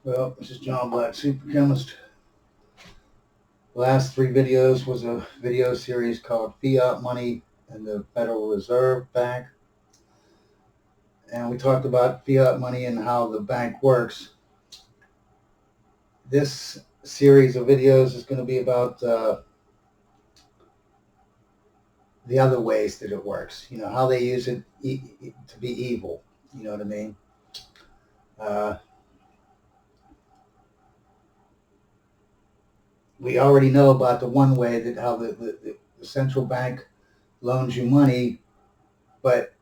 Well, this is John Black, Super Chemist. The last three videos was a video series called Fiat Money and the Federal Reserve Bank. And we talked about fiat money and how the bank works. This series of videos is going to be about the other ways that it works. You know, how they use it to be evil. You know what I mean? We already know about the one way that how the central bank loans you money, but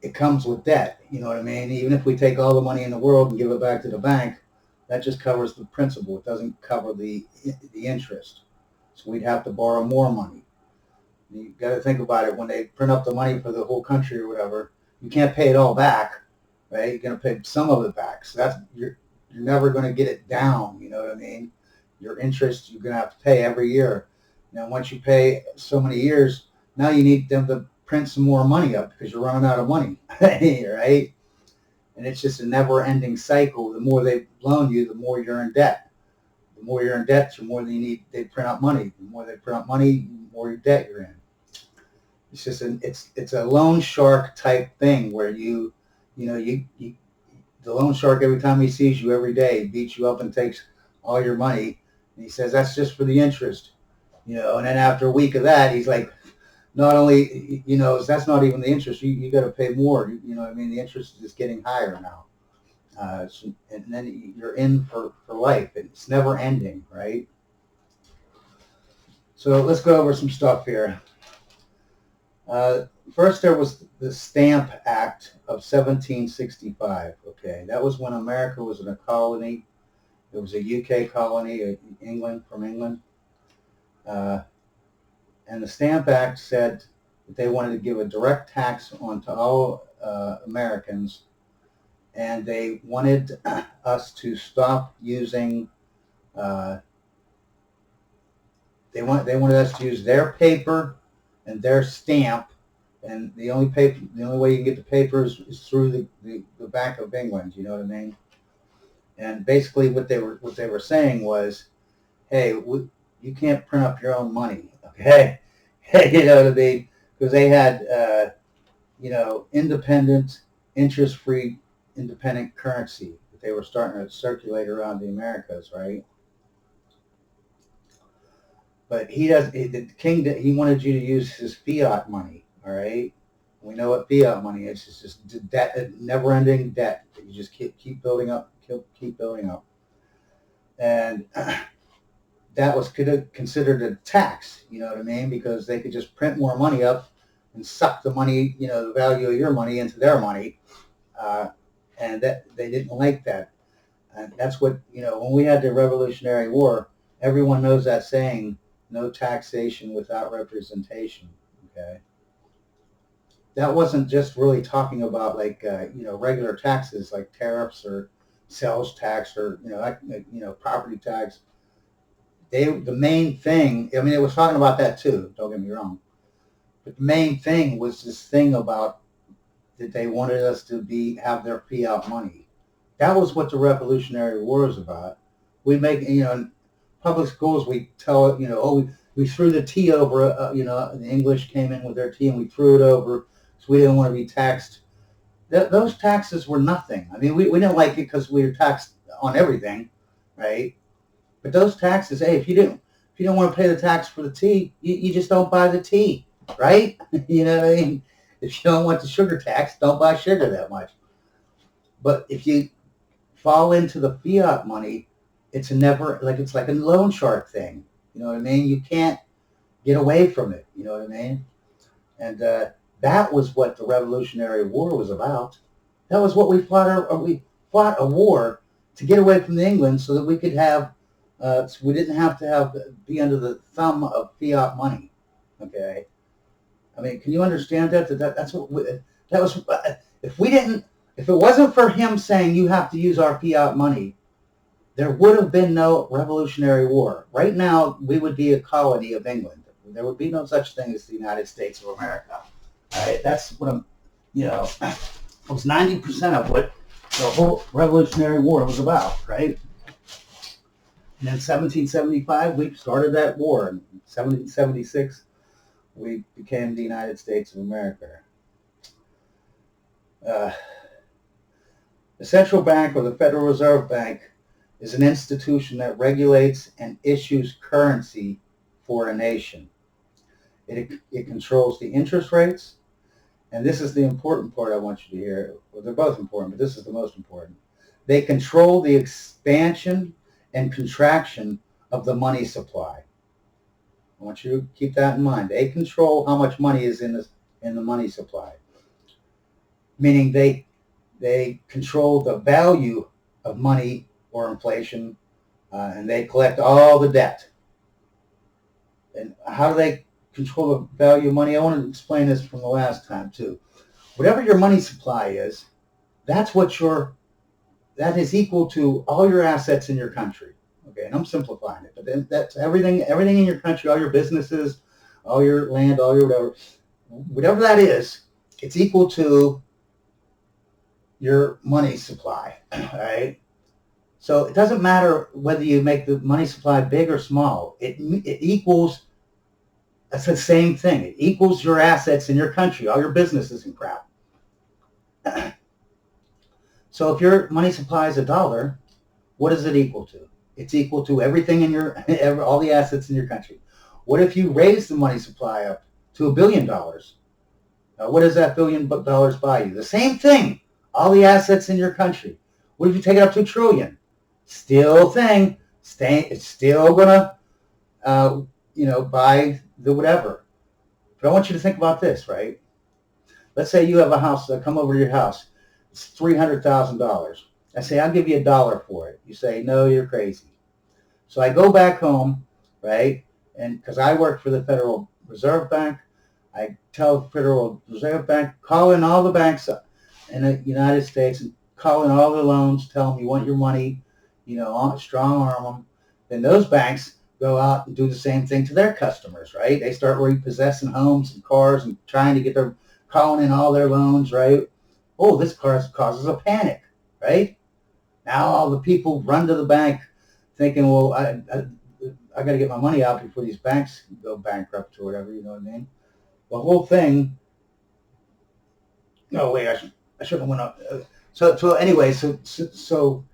it comes with debt. You know what I mean? Even if we take all the money in the world and give it back to the bank, that just covers the principal. It doesn't cover the interest. So we'd have to borrow more money. You got to think about it. When they print up the money for the whole country or whatever, you can't pay it all back, right? You're going to pay some of it back. So that's you're never going to get it down. You know what I mean? Your interest you're going to have to pay every year. Now, once you pay so many years, now you need them to print some more money up because you're running out of money, right? And it's just a never-ending cycle. The more they loan you, the more you're in debt. The more you're in debt, the more they print out money. The more they print out money, the more debt you're in. It's just it's a loan shark type thing where you the loan shark, every time he sees you every day, beats you up and takes all your money, and he says that's just for the interest, and then after a week of that, he's like, not only, that's not even the interest. You got to pay more. You know what I mean? The interest is getting higher now. And then you're in for life. It's never ending, right? So let's go over some stuff here. First, there was the Stamp Act of 1765. Okay, that was when America was in a colony. It was a UK colony, from England. And the Stamp Act said that they wanted to give a direct tax onto all Americans, and they wanted us to stop using. They wanted us to use their paper and their stamp, and the only way you can get the paper is through the Bank of England. You know what I mean? And basically, what they were saying was, hey, you can't print up your own money, okay? You know what I mean? Because they had, independent, interest-free, independent currency that they were starting to circulate around the Americas, right? But the king, he wanted you to use his fiat money, all right? We know what fiat money is. It's just debt, never-ending debt that you just keep building up, keep building up. And that was considered a tax, you know what I mean? Because they could just print more money up and suck the money, the value of your money into their money. And that they didn't like that. And that's what, when we had the Revolutionary War, everyone knows that saying, no taxation without representation, okay? That wasn't just really talking about like, regular taxes like tariffs or sales tax or, property tax. The main thing, I mean, it was talking about that too, don't get me wrong. But the main thing was this thing about that they wanted us to have their fiat money. That was what the Revolutionary War was about. We make, in public schools, we tell, we threw the tea over, the English came in with their tea and we threw it over because we didn't want to be taxed. Those taxes were nothing. I mean, we didn't like it because we were taxed on everything, right? But those taxes, hey, if you don't want to pay the tax for the tea, you just don't buy the tea, right? You know what I mean? If you don't want the sugar tax, don't buy sugar that much. But if you fall into the fiat money, it's like a loan shark thing. You know what I mean? You can't get away from it. You know what I mean? And that was what the Revolutionary War was about. That was what we fought. We fought a war to get away from the England so that we could have. So we didn't have to be under the thumb of fiat money. Okay, I mean, can you understand that? That's what that was. If it wasn't for him saying you have to use our fiat money, there would have been no Revolutionary War. Right now, we would be a colony of England. There would be no such thing as the United States of America. All right, that's what it was 90% of what the whole Revolutionary War was about, right? And in 1775, we started that war. In 1776, we became the United States of America. The central bank, or the Federal Reserve Bank, is an institution that regulates and issues currency for a nation. It controls the interest rates, and this is the important part I want you to hear. Well, they're both important, but this is the most important. They control the expansion and contraction of the money supply. I want you to keep that in mind. They control how much money is in the money supply, meaning they control the value of money or inflation, and they collect all the debt. And how do they control the value of money? I want to explain this from the last time too. Whatever your money supply is, that is equal to all your assets in your country. Okay, and I'm simplifying it, but then that's everything in your country, all your businesses, all your land, all your whatever that is, it's equal to your money supply, right? So it doesn't matter whether you make the money supply big or small. It equals, that's the same thing. It equals your assets in your country, all your businesses and crap. So if your money supply is $1, what is it equal to? It's equal to everything in all the assets in your country. What if you raise the money supply up to $1 billion? What does that $1 billion buy you? The same thing. All the assets in your country. What if you take it up to $1 trillion? Still thing. It's still gonna, buy the whatever. But I want you to think about this, right? Let's say you have a house. Come over to your house. It's $300,000. I say, I'll give you $1 for it. You say, no, you're crazy. So I go back home, right? And because I work for the Federal Reserve Bank, I tell the Federal Reserve Bank, call in all the banks in the United States and call in all the loans, tell them you want your money, strong arm them. Then those banks go out and do the same thing to their customers, right? They start repossessing homes and cars and trying to get calling in all their loans, right? Oh, this causes a panic, right? Now all the people run to the bank thinking, well, I got to get my money out before these banks go bankrupt or whatever, you know what I mean? The whole thing, no, wait, I shouldn't have went up. So anyway, so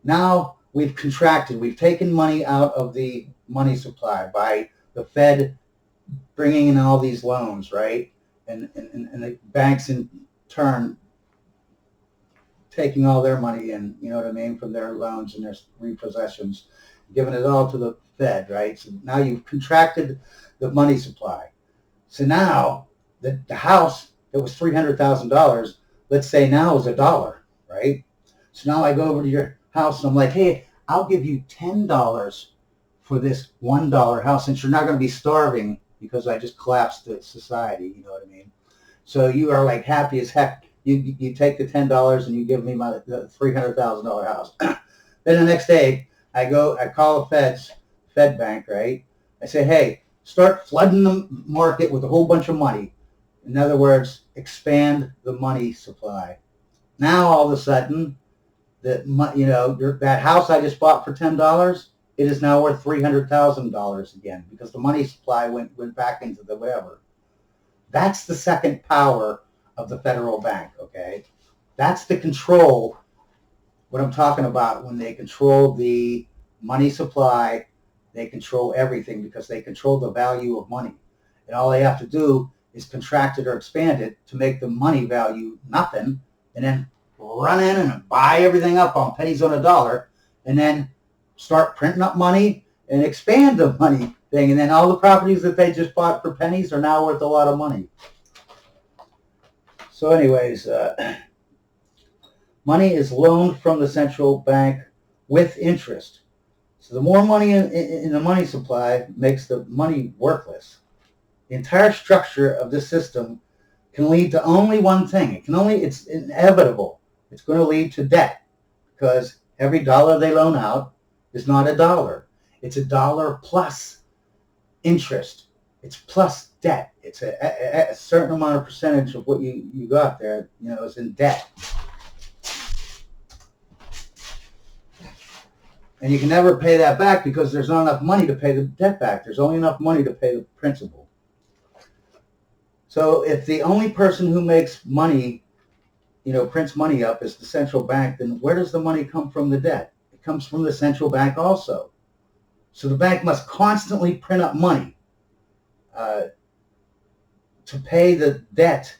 now we've contracted. We've taken money out of the money supply by the Fed bringing in all these loans, right? And the banks in turn taking all their money in, you know what I mean, from their loans and their repossessions, giving it all to the Fed, right? So now you've contracted the money supply. So now the house that was $300,000, let's say now is $1, right? So now I go over to your house and I'm like, hey, I'll give you $10 for this $1 house since you're not going to be starving because I just collapsed the society, you know what I mean? So you are like happy as heck. You take the $10 and you give me the $300,000 house. Then the next day I call the Fed bank, right? I say, hey, start flooding the market with a whole bunch of money. In other words, expand the money supply. Now all of a sudden, that house I just bought for $10, it is now worth $300,000 again because the money supply went back into the whatever. That's the second power of the federal bank, okay? That's the control, what I'm talking about when they control the money supply, they control everything because they control the value of money. And all they have to do is contract it or expand it to make the money value nothing and then run in and buy everything up on pennies on a dollar and then start printing up money and expand the money thing. And then all the properties that they just bought for pennies are now worth a lot of money. So anyways, money is loaned from the central bank with interest. So the more money in the money supply makes the money worthless. The entire structure of this system can lead to only one thing. It's inevitable. It's going to lead to debt because every dollar they loan out is not $1. It's $1 plus interest. It's plus debt. It's a certain amount of percentage of what you got there, is in debt. And you can never pay that back because there's not enough money to pay the debt back. There's only enough money to pay the principal. So if the only person who makes money, prints money up is the central bank, then where does the money come from the debt? It comes from the central bank also. So the bank must constantly print up money to pay the debt,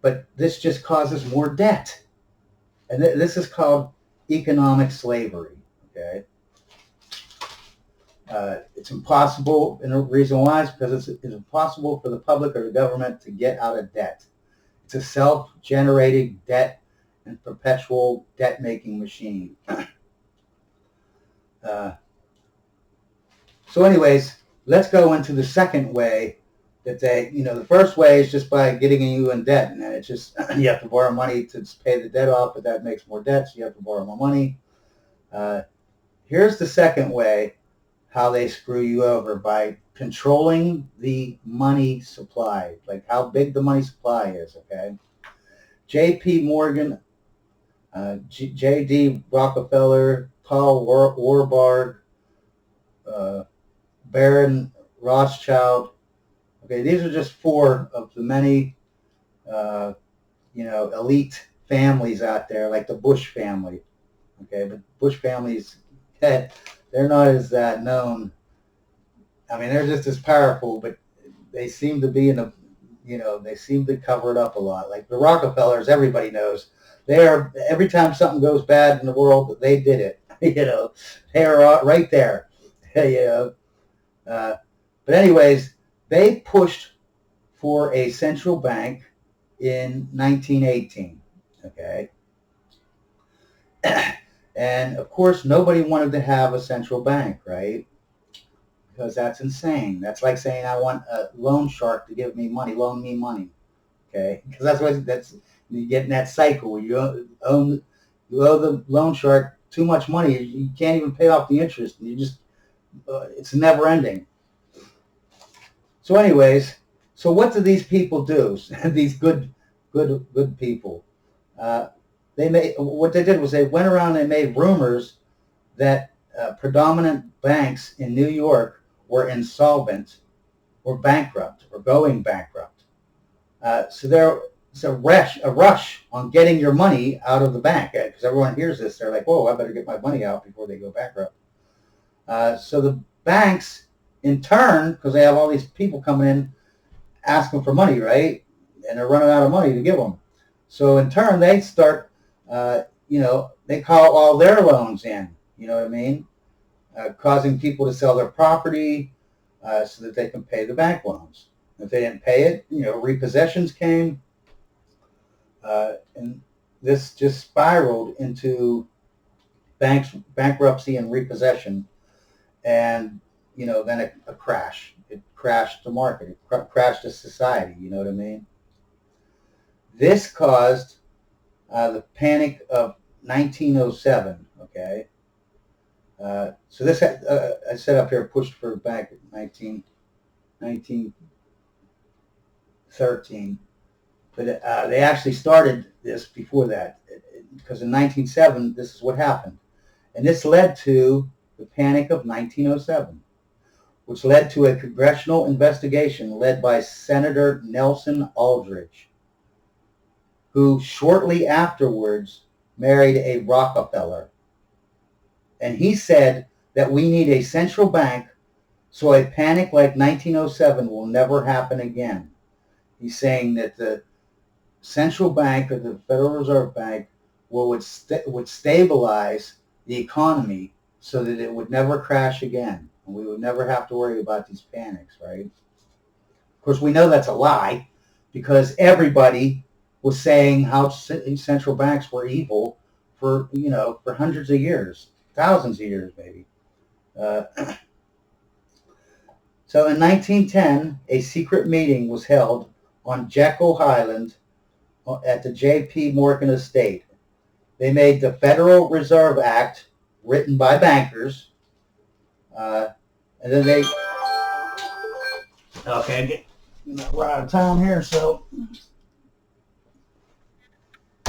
but this just causes more debt. And this is called economic slavery, okay? It's impossible, and the reason why is because it's impossible for the public or the government to get out of debt. It's a self-generating debt and perpetual debt-making machine. So anyways, let's go into the second way that the first way is just by getting you in debt, and then it's just, you have to borrow money to pay the debt off, but that makes more debt, so you have to borrow more money. Here's the second way, how they screw you over, by controlling the money supply, like how big the money supply is, okay? J.P. Morgan, J.D. Rockefeller, Paul Warburg, Baron Rothschild. Okay, these are just four of the many, elite families out there, like the Bush family. Okay, but Bush families, they're not as known. I mean, they're just as powerful, but they seem to be they seem to cover it up a lot. Like the Rockefellers, everybody knows. Every time something goes bad in the world, they did it. They're right there. But anyways, they pushed for a central bank in 1918, okay? And of course, nobody wanted to have a central bank, right? Because that's insane. That's like saying I want a loan shark to give me money, loan me money, okay? Because you get in that cycle where you owe the loan shark too much money. You can't even pay off the interest. It's never ending. So anyways, so what do these people do? These good people. What they did was they went around and they made rumors that predominant banks in New York were insolvent or bankrupt or going bankrupt. So there's a rush on getting your money out of the bank, because everyone hears this. They're like, whoa, I better get my money out before they go bankrupt. So the banks, in turn, because they have all these people coming in asking for money, right? And they're running out of money to give them. So in turn, they start, they call all their loans in, you know what I mean? Causing people to sell their property so that they can pay the bank loans. If they didn't pay it, repossessions came. And this just spiraled into bankruptcy and repossession. And then a crash. It crashed the market. It crashed the society. You know what I mean? This caused the Panic of 1907. Okay. So this I said up here pushed for back in 1913, but they actually started this before that, because in 1907 this is what happened, and this led to the Panic of 1907, which led to a congressional investigation led by Senator Nelson Aldrich, who shortly afterwards married a Rockefeller. And he said that we need a central bank so a panic like 1907 will never happen again. He's saying that the central bank, or the Federal Reserve Bank, would stabilize the economy so that it would never crash again, and we would never have to worry about these panics, right? Of course, we know that's a lie, because everybody was saying how central banks were evil for hundreds of years, thousands of years maybe. So in 1910, a secret meeting was held on Jekyll Island at the J.P. Morgan estate. They made the Federal Reserve Act, written by bankers, and then they... Okay, we're out of time here, so